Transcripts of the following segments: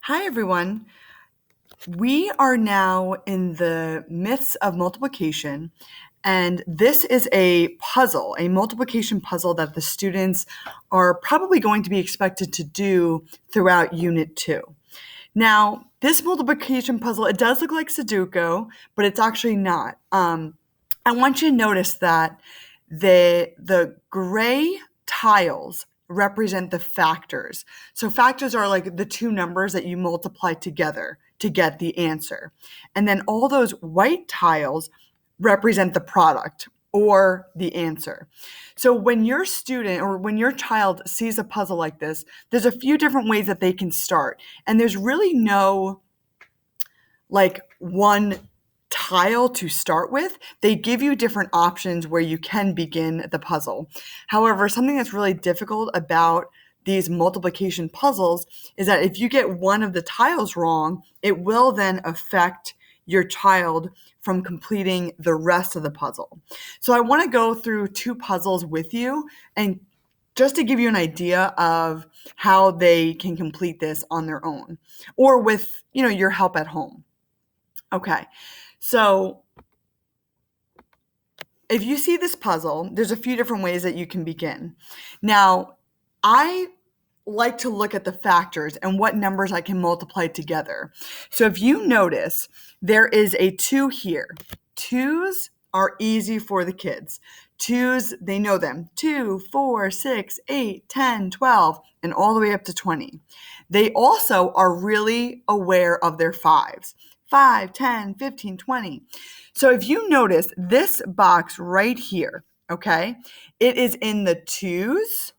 Hi, everyone. We are now in the myths of multiplication, and this is a puzzle, a multiplication puzzle that the students are probably going to be expected to do throughout Unit 2. Now, this multiplication puzzle, it does look like Sudoku, but it's actually not. I want you to notice that the gray tiles represent the factors. So factors are like the two numbers that you multiply together to get the answer. And then all those white tiles represent the product or the answer. So when your student or when your child sees a puzzle like this, there's a few different ways that they can start. And there's really no like one tile to start with. They give you different options where you can begin the puzzle. However, something that's really difficult about these multiplication puzzles is that if you get one of the tiles wrong, it will then affect your child from completing the rest of the puzzle. So I want to go through two puzzles with you and just to give you an idea of how they can complete this on their own or with, your help at home. Okay, so if you see this puzzle, there's a few different ways that you can begin. Now, I like to look at the factors and what numbers I can multiply together. So if you notice, there is a 2 here. 2s are easy for the kids. 2s, they know them. 2, 4, 6, 8, 10, 12, and all the way up to 20. They also are really aware of their 5s. 5, 10, 15, 20. So if you notice this box right here, okay, it is in the 2s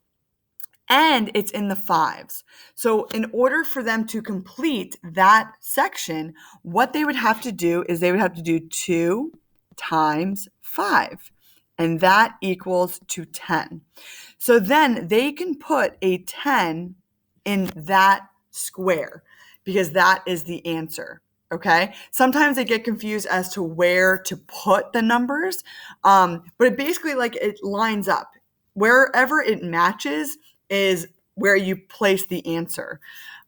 and it's in the 5s. So in order for them to complete that section, what they would have to do is they would have to do 2 times 5, and that equals to 10. So then they can put a 10 in that square because that is the answer. Okay. Sometimes they get confused as to where to put the numbers, but it basically it lines up. Wherever it matches is where you place the answer.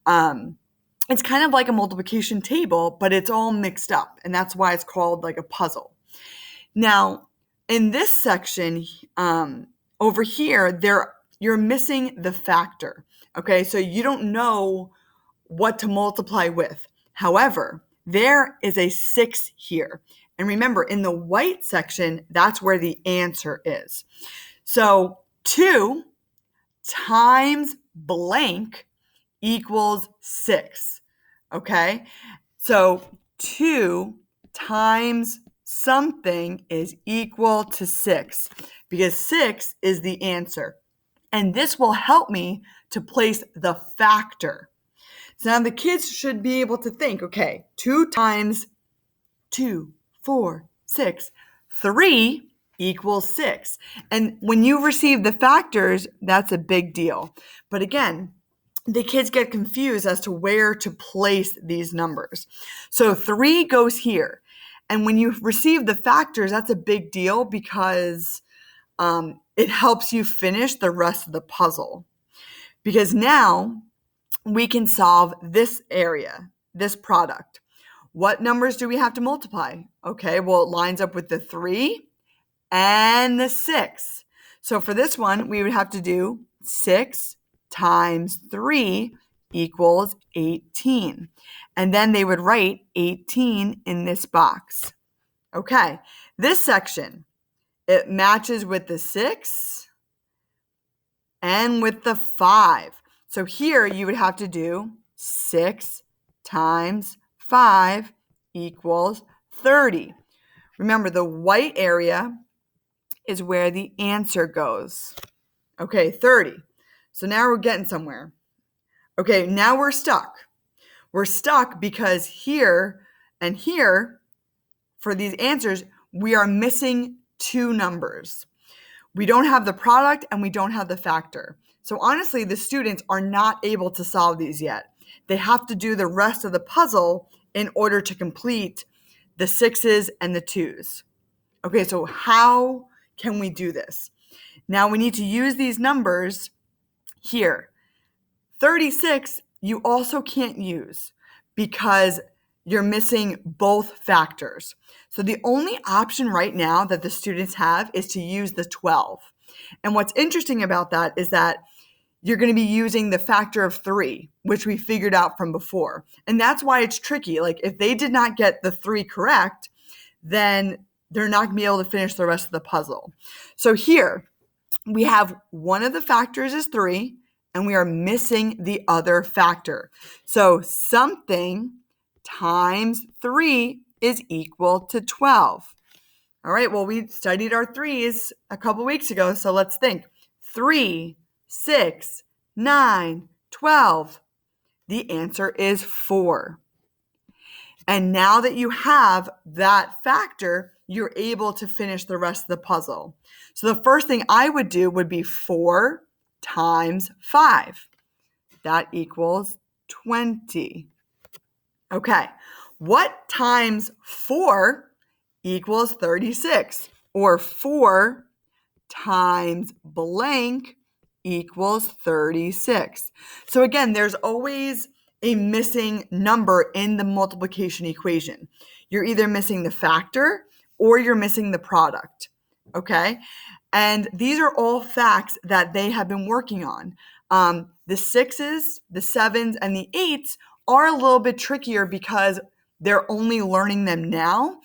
It's kind of like a multiplication table, but it's all mixed up, and that's why it's called like a puzzle. Now, in this section over here, you're missing the factor. Okay, so you don't know what to multiply with. However, there is a 6 here. And remember, in the white section, that's where the answer is. So 2 times blank equals 6. Okay? So 2 times something is equal to 6 because 6 is the answer. And this will help me to place the factor. So now the kids should be able to think, okay, 2 times 2, 4, 6, 3 equals 6. And when you receive the factors, that's a big deal. But again, the kids get confused as to where to place these numbers. So 3 goes here. And when you receive the factors, that's a big deal because it helps you finish the rest of the puzzle. Because now we can solve this area, this product. What numbers do we have to multiply? Okay, well, it lines up with the 3 and the 6. So for this one, we would have to do 6 times 3 equals 18. And then they would write 18 in this box. Okay, this section, it matches with the 6 and with the 5. So here you would have to do 6 times 5 equals 30. Remember, the white area is where the answer goes. Okay, 30. So now we're getting somewhere. Okay, now we're stuck. We're stuck because here and here, for these answers, we are missing 2 numbers. We don't have the product and we don't have the factor. So honestly, the students are not able to solve these yet. They have to do the rest of the puzzle in order to complete the 6s and the 2s. Okay, so how can we do this? Now we need to use these numbers here. 36 you also can't use because you're missing both factors. So the only option right now that the students have is to use the 12. And what's interesting about that is that you're going to be using the factor of 3, which we figured out from before. And that's why it's tricky. Like if they did not get the 3 correct, then they're not going to be able to finish the rest of the puzzle. So here we have one of the factors is 3, and we are missing the other factor. So something times 3 is equal to 12. All right, well, we studied our 3's a couple weeks ago, so let's think. 3, 6, 9, 12. The answer is 4. And now that you have that factor, you're able to finish the rest of the puzzle. So the first thing I would do would be 4 times 5. That equals 20. Okay, what times 4 equals 36? Or 4 times blank equals 36. So again, there's always a missing number in the multiplication equation. You're either missing the factor or you're missing the product, okay? And these are all facts that they have been working on. The 6s, the 7s, and the 8s are a little bit trickier because they're only learning them now.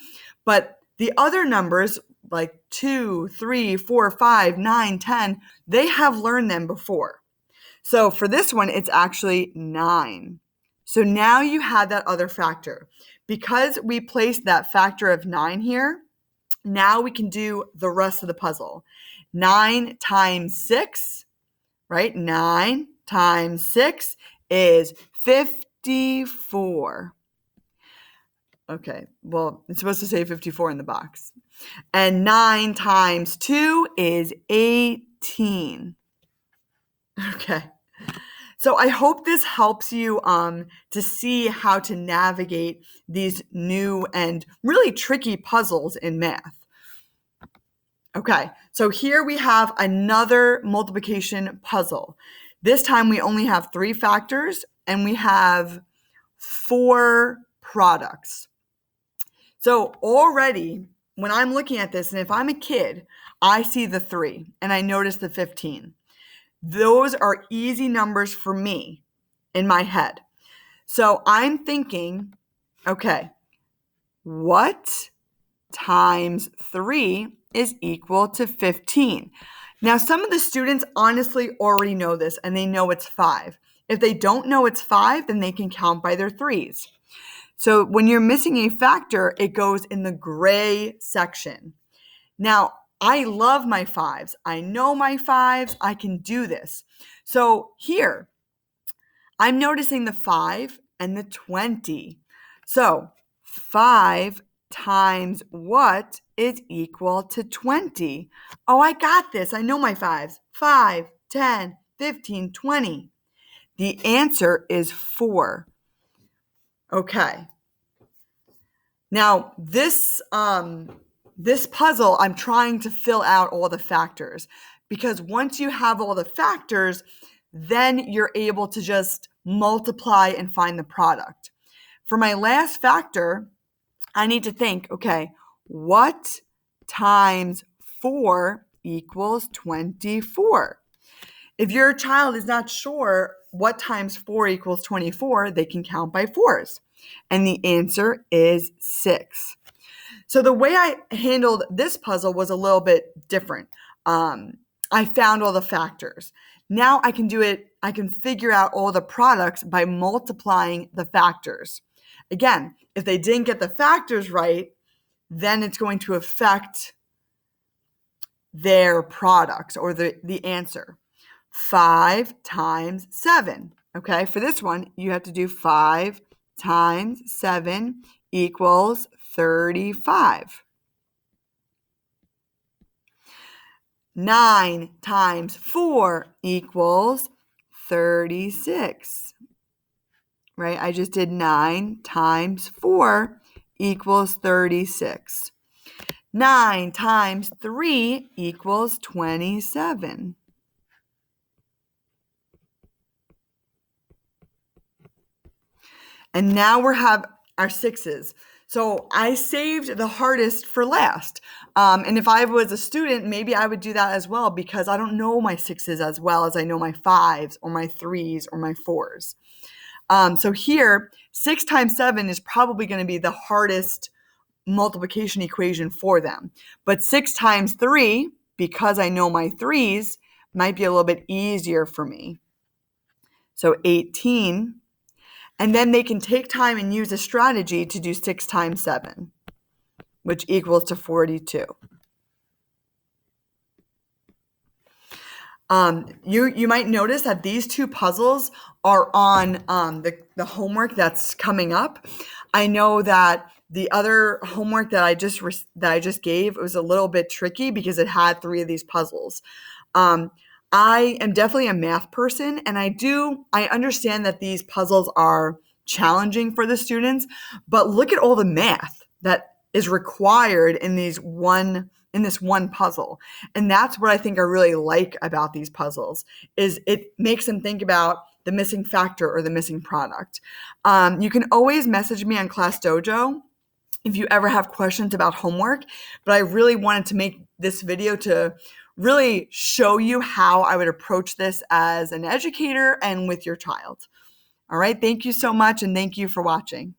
But the other numbers, like 2, 3, 4, 5, 9, 10, they have learned them before. So for this one, it's actually 9. So now you have that other factor. Because we placed that factor of 9 here, now we can do the rest of the puzzle. 9 times 6, right? 9 times 6 is 54. Okay, well, it's supposed to say 54 in the box. And 9 times 2 is 18. Okay. So I hope this helps you to see how to navigate these new and really tricky puzzles in math. Okay, so here we have another multiplication puzzle. This time we only have 3 factors and we have 4 products. So already when I'm looking at this, and if I'm a kid, I see the 3 and I notice the 15. Those are easy numbers for me in my head. So I'm thinking, okay, what times 3 is equal to 15? Now, some of the students honestly already know this and they know it's 5. If they don't know it's 5, then they can count by their 3's. So when you're missing a factor, it goes in the gray section. Now, I love my 5's. I know my 5's. I can do this. So here, I'm noticing the 5 and the 20. So 5 times what is equal to 20? Oh, I got this. I know my 5's. 5, 10, 15, 20. The answer is 4. Okay. Now, this puzzle, I'm trying to fill out all the factors because once you have all the factors, then you're able to just multiply and find the product. For my last factor, I need to think, okay, what times 4 equals 24? If your child is not sure what times 4 equals 24, they can count by 4's. And the answer is 6. So the way I handled this puzzle was a little bit different. I found all the factors. Now I can do it, I can figure out all the products by multiplying the factors. Again, if they didn't get the factors right, then it's going to affect their products or the answer. 5 times 7. Okay, for this one, you have to do 5 times 7 equals 35. 9 times 4 equals 36. Right? I just did 9 times 4 equals 36. 9 times 3 equals 27. And now we have our sixes. So I saved the hardest for last. And if I was a student, maybe I would do that as well because I don't know my sixes as well as I know my fives or my threes or my fours. So here, 6 times 7 is probably going to be the hardest multiplication equation for them. But 6 times 3, because I know my threes, might be a little bit easier for me. So 18. And then they can take time and use a strategy to do 6 times 7, which equals to 42. You might notice that these two puzzles are on the homework that's coming up. I know that the other homework that I just gave was a little bit tricky because it had 3 of these puzzles. I am definitely a math person, and I understand that these puzzles are challenging for the students, but look at all the math that is required in this one puzzle. And that's what I think I really like about these puzzles is it makes them think about the missing factor or the missing product. You can always message me on Class Dojo if you ever have questions about homework, but I really wanted to make this video to really show you how I would approach this as an educator and with your child. All right, thank you so much, and thank you for watching.